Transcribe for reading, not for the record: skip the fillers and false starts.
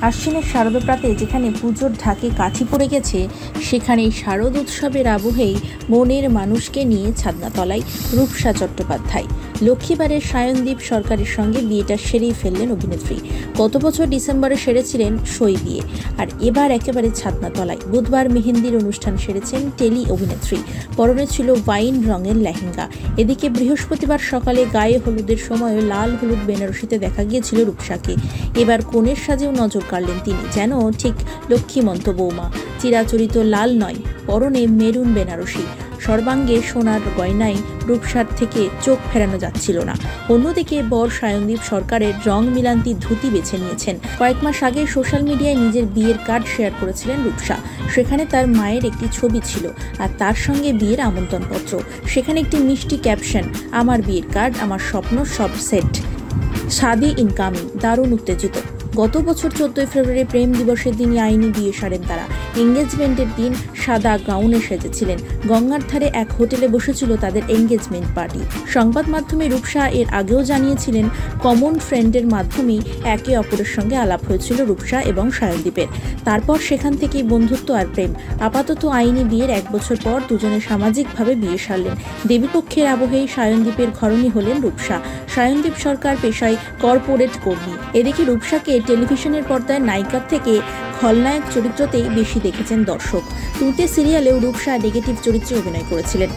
আশ্বিনের শারদপ্রাতে যেখানে পুজোর ঢাকে কাঠি পড়ে গেছে, সেখানেই শারদ উৎসবের আবহেই মনের মানুষকে নিয়ে ছাদনাতলায় রূপসা চট্টোপাধ্যায়। লক্ষ্মীবারের সায়নদীপ সরকারের সঙ্গে বিয়েটা সেরেই ফেললেন অভিনেত্রী। গত বছর ডিসেম্বরে সেরেছিলেন সই বিয়ে, আর এবার একেবারে ছাদনাতলায়। বুধবার মেহেন্দির অনুষ্ঠান সেরেছেন টেলি অভিনেত্রী। পরনে ছিল ওয়াইন রঙের লেহেঙ্গা। এদিকে বৃহস্পতিবার সকালে গায়ে হলুদের সময়ও লাল হলুদ বেনারসিতে দেখা গিয়েছিল রূপসাকে। এবার কনের সাজেও নজর কাড়লেন তিনি, যেন ঠিক লক্ষ্মীমন্ত বৌমা। চিরাচরিত লাল নয়, পরনে মেরুন বেনারসি, সর্বাঙ্গে সোনার গয়নায় রূপসার থেকে চোখ ফেরানো যাচ্ছিল না। অন্যদিকে বর সায়নদীপ সরকারের রং মিলান্তি ধুতি বেছে নিয়েছেন। কয়েক মাস আগে সোশ্যাল মিডিয়ায় নিজের বিয়ের কার্ড শেয়ার করেছিলেন রূপসা। সেখানে তার মায়ের একটি ছবি ছিল, আর তার সঙ্গে বিয়ের আমন্ত্রণপত্র। সেখানে একটি মিষ্টি ক্যাপশন, আমার বিয়ের কার্ড, আমার স্বপ্ন সব সেট, শাদি ইনকামিং। দারুণ উত্তেজিত। গত বছর 14 ফেব্রুয়ারি প্রেম দিবসের দিনই আইনি বিয়ে সারেন তারা। এঙ্গেজমেন্টের দিন সাদা গাউনে সেজেছিলেন। গঙ্গার ধারে এক হোটেলে বসেছিল তাদের এঙ্গেজমেন্ট পার্টি। সংবাদ মাধ্যমে রূপসা এর আগেও জানিয়েছিলেন, কমন ফ্রেন্ডের মাধ্যমেই একে অপরের সঙ্গে আলাপ হয়েছিল রূপসা এবং সায়নদীপের। তারপর সেখান থেকেই বন্ধুত্ব আর প্রেম। আপাতত আইনি বিয়ের 1 বছর পর দুজনে সামাজিকভাবে বিয়ে সারলেন। দেবীপক্ষের আবহেই সায়নদীপের ঘরণী হলেন রূপসা। সায়নদীপ সরকার পেশায় কর্পোরেট কর্মী। এদিকে রূপসাকে টেলিভিশনের পর্দায় নায়িকার থেকে খলনায়ক চরিত্রতেই বেশি দেখেছেন দর্শক। তুতে সিরিয়ালেও রূপসা নেগেটিভ চরিত্রে অভিনয় করেছিলেন।